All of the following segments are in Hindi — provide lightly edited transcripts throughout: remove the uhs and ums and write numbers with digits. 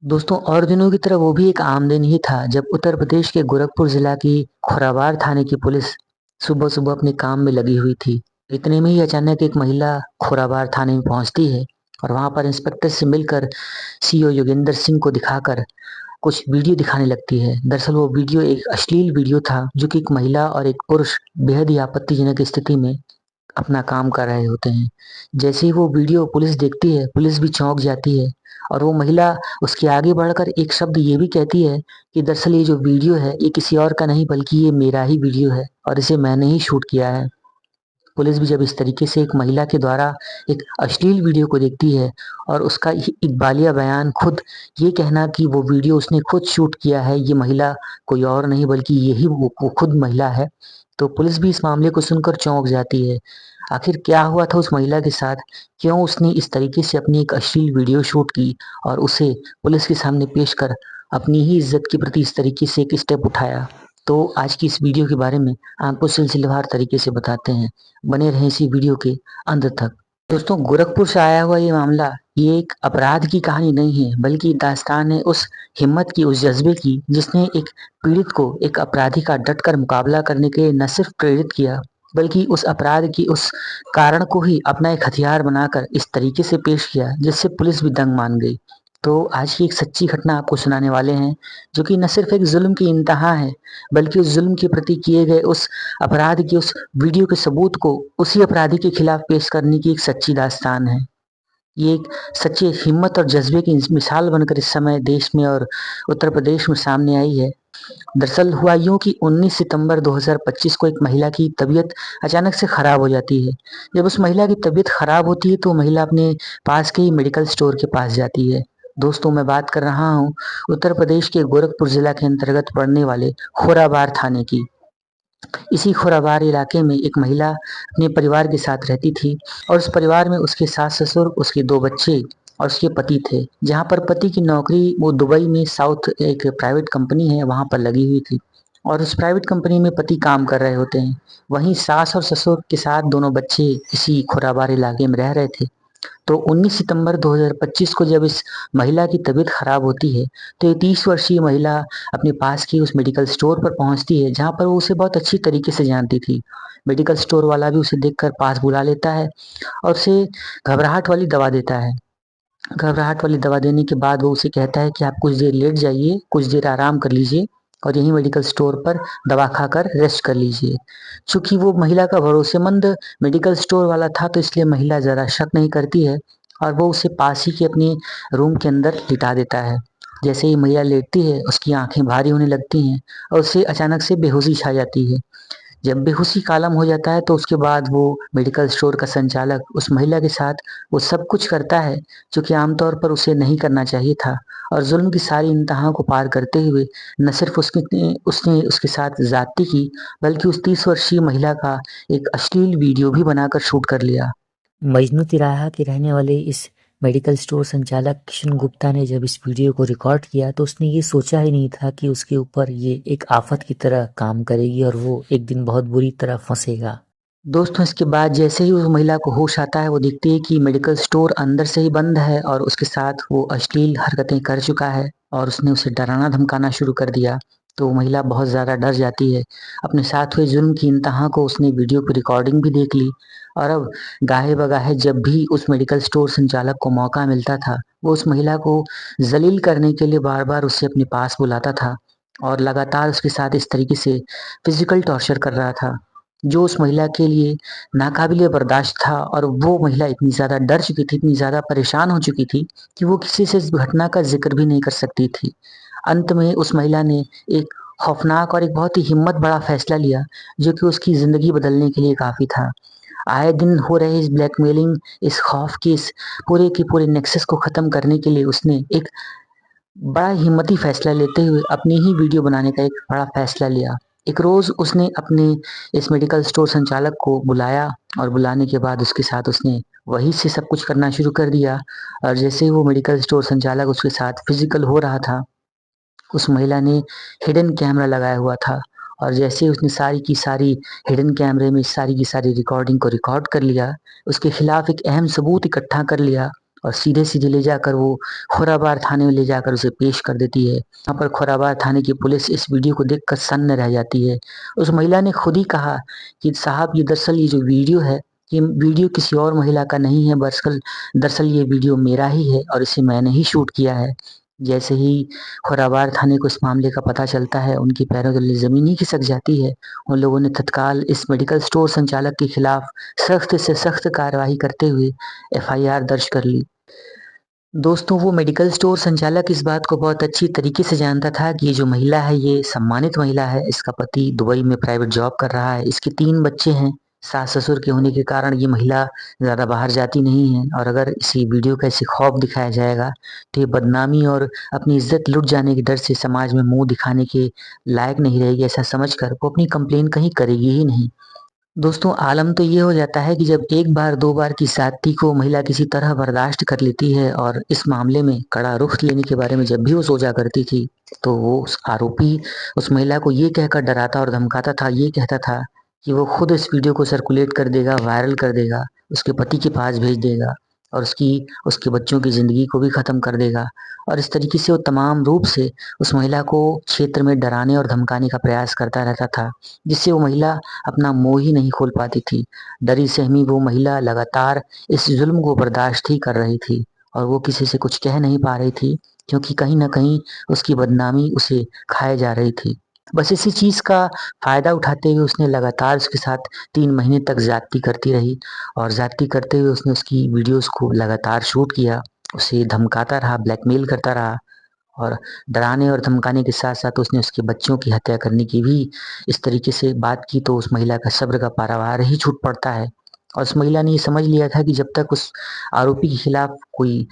दोस्तों और दिनों की तरह वो भी एक आम दिन ही था जब उत्तर प्रदेश के गोरखपुर जिला की खोराबार थाने की पुलिस सुबह सुबह अपने काम में लगी हुई थी। इतने में ही अचानक एक महिला खोराबार थाने में पहुंचती है और वहां पर इंस्पेक्टर से मिलकर सीओ योगेंद्र सिंह को दिखाकर कुछ वीडियो दिखाने लगती है। दरअसल वो वीडियो एक अश्लील वीडियो था जो कि एक महिला और एक पुरुष बेहद ही आपत्तिजनक स्थिति में अपना काम कर रहे होते हैं। जैसे ही वो वीडियो पुलिस देखती है, पुलिस भी चौंक जाती है और वो महिला उसके आगे बढ़कर एक शब्द ये भी कहती है कि दरअसल ये जो वीडियो है ये किसी और का नहीं बल्कि ये मेरा ही वीडियो है और इसे मैंने ही शूट किया है। पुलिस भी जब इस तरीके से एक महिला के द्वारा एक अश्लील वीडियो को देखती है और उसका इकबालिया बयान खुद ये कहना कि वो वीडियो उसने खुद शूट किया है, ये महिला कोई और नहीं बल्कि यही वो खुद महिला है, तो पुलिस भी इस मामले को सुनकर चौंक जाती है। आखिर क्या हुआ था उस महिला के साथ, क्यों उसने इस तरीके से अपनी एक अश्लील वीडियो शूट की और उसे पुलिस के सामने पेश कर अपनी ही इज्जत के प्रति इस तरीके से एक स्टेप उठाया, तो आज की इस वीडियो के बारे में आपको सिलसिलेवार तरीके से बताते हैं। बने रहें इसी वीडियो के अंत तक। दोस्तों, गोरखपुर से आया हुआ ये मामला ये एक अपराध की कहानी नहीं है बल्कि दास्तान है उस हिम्मत की, उस जज्बे की जिसने एक पीड़ित को एक अपराधी का डटकर मुकाबला करने के लिए न सिर्फ प्रेरित किया बल्कि उस अपराध की उस कारण को ही अपना एक हथियार बनाकर इस तरीके से पेश किया जिससे पुलिस भी दंग मान गई। तो आज की एक सच्ची घटना आपको सुनाने वाले हैं जो कि न सिर्फ एक जुल्म की इंतहा है बल्कि उस जुल्म के प्रति किए गए उस अपराध की उस वीडियो के सबूत को उसी अपराधी के खिलाफ पेश करने की एक सच्ची दास्तान है। ये एक सच्ची हिम्मत और जज्बे की मिसाल बनकर इस समय देश में और उत्तर प्रदेश में सामने आई है। दरअसल हुआ यूं कि 19 सितंबर 2025 को एक महिला की तबीयत अचानक से खराब हो जाती है। जब उस महिला की तबीयत खराब होती है तो महिला अपने पास के ही मेडिकल स्टोर के पास जाती है। दोस्तों, मैं बात कर रहा हूँ उत्तर प्रदेश के गोरखपुर जिला के अंतर्गत पड़ने वाले खोराबार थाने की। इसी खुराबार इलाके में एक महिला अपने परिवार के साथ रहती थी और उस परिवार में उसके सास ससुर, उसके 2 बच्चे और उसके पति थे। जहाँ पर पति की नौकरी वो दुबई में साउथ एक प्राइवेट कंपनी है वहाँ पर लगी हुई थी और उस प्राइवेट कंपनी में पति काम कर रहे होते हैं। वहीं सास और ससुर के साथ दोनों बच्चे इसी खुराबार इलाके में रह रहे थे। तो 19 सितंबर 2025 को जब इस महिला की तबीयत खराब होती है तो ये 30 वर्षीय महिला अपने पास की उस मेडिकल स्टोर पर पहुंचती है जहां पर वो उसे बहुत अच्छी तरीके से जानती थी। मेडिकल स्टोर वाला भी उसे देखकर पास बुला लेता है और उसे घबराहट वाली दवा देता है। घबराहट वाली दवा देने के बाद वो उसे कहता है कि आप कुछ देर लेट जाइए, कुछ देर आराम कर लीजिए और यहीं मेडिकल स्टोर पर दवा खाकर रेस्ट कर लीजिए। चूंकि वो महिला का भरोसेमंद मेडिकल स्टोर वाला था तो इसलिए महिला ज़रा शक नहीं करती है और वो उसे पास ही के अपने रूम के अंदर लिटा देता है। जैसे ही महिला लेटती है उसकी आंखें भारी होने लगती हैं और उसे अचानक से बेहोशी छा जाती है। जब बेहोशी का आलम हो जाता है तो उसके बाद वो मेडिकल स्टोर का संचालक उस महिला के साथ वो सब कुछ करता है जो कि आमतौर पर उसे नहीं करना चाहिए था और जुल्म की सारी इंतहा को पार करते हुए न सिर्फ उसने उसने उसके साथ ज्यादती की बल्कि उस 30 वर्षीय महिला का एक अश्लील वीडियो भी बनाकर शूट कर लिया। मजनू तिराहा के रहने वाले इस मेडिकल स्टोर संचालक किशन गुप्ता ने जब इस वीडियो को रिकॉर्ड किया तो उसने ये सोचा ही नहीं था कि उसके ऊपर ये एक आफत की तरह काम करेगी और वो एक दिन बहुत बुरी तरह फंसेगा। दोस्तों, इसके बाद जैसे ही उस महिला को होश आता है वो देखती है कि मेडिकल स्टोर अंदर से ही बंद है और उसके साथ वो अश्लील हरकतें कर चुका है और उसने उसे डराना धमकाना शुरू कर दिया। तो वो महिला बहुत ज़्यादा डर जाती है। अपने साथ हुए जुल्म की इंतहा को उसने वीडियो की रिकॉर्डिंग भी देख ली और अब गाहे बगाहे जब भी उस मेडिकल स्टोर संचालक को मौका मिलता था वो उस महिला को जलील करने के लिए बार बार उसे अपने पास बुलाता था और लगातार उसके साथ इस तरीके से फिजिकल टॉर्चर कर रहा था जो उस महिला के लिए नाकाबिले बर्दाश्त था। और वो महिला इतनी ज़्यादा डर चुकी थी, इतनी ज़्यादा परेशान हो चुकी थी कि वो किसी से इस घटना का जिक्र भी नहीं कर सकती थी। अंत में उस महिला ने एक खौफनाक और एक बहुत ही हिम्मत बड़ा फैसला लिया जो कि उसकी ज़िंदगी बदलने के लिए काफ़ी था। आए दिन हो रहे इस ब्लैकमेलिंग, इस खौफ की, इस पूरे के पूरे नेक्सस को ख़त्म करने के लिए उसने एक बड़ा हिम्मती फैसला लेते हुए अपनी ही वीडियो बनाने का एक बड़ा फैसला लिया। एक रोज़ उसने अपने इस मेडिकल स्टोर संचालक को बुलाया और बुलाने के बाद उसके साथ उसने वहीं से सब कुछ करना शुरू कर दिया और जैसे ही वो मेडिकल स्टोर संचालक उसके साथ फिजिकल हो रहा था उस महिला ने हिडन कैमरा लगाया हुआ था और जैसे ही उसने सारी की सारी हिडन कैमरे में सारी की सारी रिकॉर्डिंग को रिकॉर्ड कर लिया, उसके खिलाफ एक अहम सबूत इकट्ठा कर लिया और सीधे-सीधे ले जाकर वो खोराबार थाने में ले जाकर उसे पेश कर देती है। वहाँ पर खोराबार थाने की पुलिस इस वीडियो को देखकर सन्न रह जाती है। उस महिला ने खुद ही कहा कि साहब ये दरअसल ये जो वीडियो है, ये वीडियो किसी और महिला का नहीं है, दरअसल ये वीडियो मेरा ही है और इसे मैंने ही शूट किया है। जैसे ही खोराबार थाने को इस मामले का पता चलता है, उनके पैरों तले ज़मीन ही खिसक जाती है। उन लोगों ने तत्काल इस मेडिकल स्टोर संचालक के खिलाफ सख्त से सख्त कार्रवाई करते हुए एफआईआर दर्ज कर ली। दोस्तों, वो मेडिकल स्टोर संचालक इस बात को बहुत अच्छी तरीके से जानता था कि ये जो महिला है, ये सम्मानित महिला है। इसका पति दुबई में प्राइवेट जॉब कर रहा है। इसके 3 बच्चे हैं। सास-ससुर के होने के कारण ये महिला ज़्यादा बाहर जाती नहीं है और अगर इसी वीडियो का इसे खौफ दिखाया जाएगा, तो ये बदनामी और अपनी इज़्ज़त लुट जाने के डर से समाज में मुँह दिखाने के लायक नहीं रहेगी। ऐसा समझकर वो अपनी कंप्लेन कहीं करेगी ही नहीं। दोस्तों, आलम तो ये हो जाता है कि जब 1 बार 2 बार की ज़्यादती को महिला किसी तरह बर्दाश्त कर लेती है और इस मामले में कड़ा रुख लेने के बारे में जब भी वो सोचा करती थी, तो वो उस आरोपी उस महिला को ये कहकर डराता और धमकाता था, ये कहता था कि वो खुद इस वीडियो को सर्कुलेट कर देगा, वायरल कर देगा, उसके पति के पास भेज देगा और उसके बच्चों की ज़िंदगी को भी ख़त्म कर देगा। और इस तरीके से वो तमाम रूप से उस महिला को क्षेत्र में डराने और धमकाने का प्रयास करता रहता था, जिससे वो महिला अपना मुँह ही नहीं खोल पाती थी। डरी सहमी वो महिला लगातार इस ज़ुल्म को बर्दाश्त ही कर रही थी और वो किसी से कुछ कह नहीं पा रही थी, क्योंकि कहीं न कहीं उसकी बदनामी उसे खाए जा रही थी। बस इसी चीज़ का फ़ायदा उठाते हुए उसने लगातार उसके साथ 3 महीने तक ज़्यादती करती रही और ज़्यादती करते हुए उसने उसकी वीडियोज़ को लगातार शूट किया, उसे धमकाता रहा, ब्लैकमेल करता रहा और डराने और धमकाने के साथ-साथ उसने उसके बच्चों की हत्या करने की भी इस तरीके से बात की, तो उस महिला का सब्र का पारावार ही छूट पड़ता है। और उस महिला ने ये समझ लिया था कि जब तक उस आरोपी के खिलाफ कोई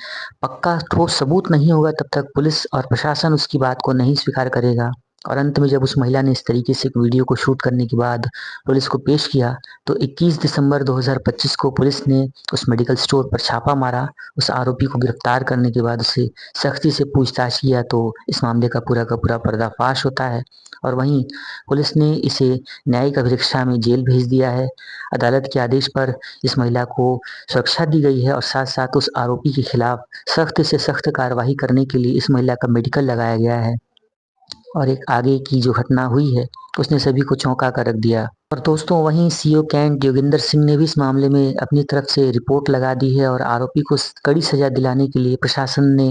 पक्का ठोस सबूत नहीं होगा, तब तक पुलिस और प्रशासन उसकी बात को नहीं स्वीकार करेगा। और अंत में जब उस महिला ने इस तरीके से एक वीडियो को शूट करने के बाद पुलिस को पेश किया, तो 21 दिसंबर 2025 को पुलिस ने उस मेडिकल स्टोर पर छापा मारा। उस आरोपी को गिरफ्तार करने के बाद उसे सख्ती से पूछताछ किया, तो इस मामले का पूरा पर्दाफाश होता है और वहीं पुलिस ने इसे न्यायिक अभिरक्षा में जेल भेज दिया है। अदालत के आदेश पर इस महिला को सुरक्षा दी गई है और साथ-साथ उस आरोपी के खिलाफ सख्त से सख्त कार्रवाई करने के लिए इस महिला का मेडिकल लगाया गया है। और एक आगे की जो घटना हुई है, उसने सभी को चौंका कर रख दिया। और दोस्तों, वहीं सीओ कैंट योगेंद्र सिंह ने भी इस मामले में अपनी तरफ से रिपोर्ट लगा दी है और आरोपी को कड़ी सजा दिलाने के लिए प्रशासन ने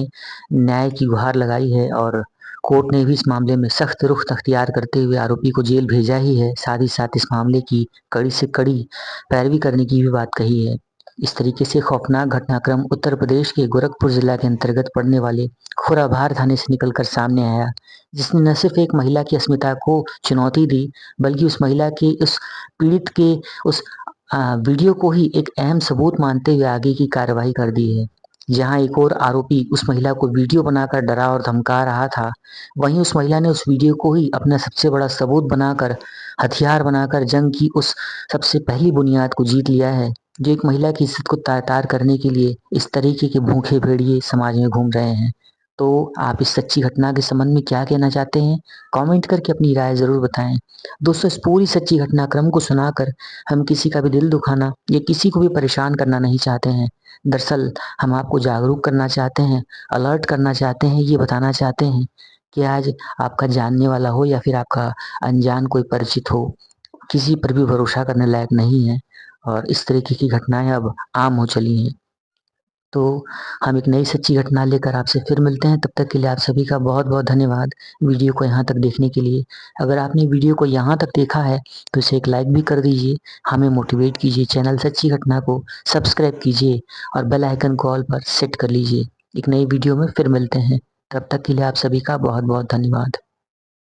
न्याय की गुहार लगाई है और कोर्ट ने भी इस मामले में सख्त रुख अख्तियार करते हुए आरोपी को जेल भेजा ही है। साथ ही साथ इस मामले की कड़ी से कड़ी पैरवी करने की भी बात कही है। इस तरीके से खौफनाक घटनाक्रम उत्तर प्रदेश के गोरखपुर जिला के अंतर्गत पड़ने वाले खुराबार थाने से निकलकर सामने आया, जिसने न सिर्फ एक महिला की अस्मिता को चुनौती दी, बल्कि उस महिला के उस पीड़ित के उस वीडियो को ही एक अहम सबूत मानते हुए आगे की कार्रवाई कर दी है। जहां एक और आरोपी उस महिला को वीडियो बनाकर डरा और धमका रहा था, वहीं उस महिला ने उस वीडियो को ही अपना सबसे बड़ा सबूत बनाकर, हथियार बनाकर जंग की उस सबसे पहली बुनियाद को जीत लिया है, जो एक महिला की इज्जत को तार-तार करने के लिए इस तरीके के भूखे भेड़िए समाज में घूम रहे हैं। तो आप इस सच्ची घटना के संबंध में क्या कहना चाहते हैं? कमेंट करके अपनी राय ज़रूर बताएँ। दोस्तों, इस पूरी सच्ची घटनाक्रम को सुनाकर हम किसी का भी दिल दुखाना या किसी को भी परेशान करना नहीं चाहते हैं। दरअसल हम आपको जागरूक करना चाहते हैं, अलर्ट करना चाहते हैं, ये बताना चाहते हैं कि आज आपका जानने वाला हो या फिर आपका अनजान कोई परिचित हो, किसी पर भी भरोसा करने लायक नहीं है और इस तरीके की घटनाएँ अब आम हो चली हैं। तो हम एक नई सच्ची घटना लेकर आपसे फिर मिलते हैं, तब तक के लिए आप सभी का बहुत-बहुत धन्यवाद वीडियो को यहाँ तक देखने के लिए। अगर आपने वीडियो को यहाँ तक देखा है, तो इसे एक लाइक भी कर दीजिए, हमें मोटिवेट कीजिए, चैनल सच्ची घटना को सब्सक्राइब कीजिए और बेल आइकन को ऑल पर सेट कर लीजिए। एक नई वीडियो में फिर मिलते हैं, तब तक के लिए आप सभी का बहुत-बहुत धन्यवाद।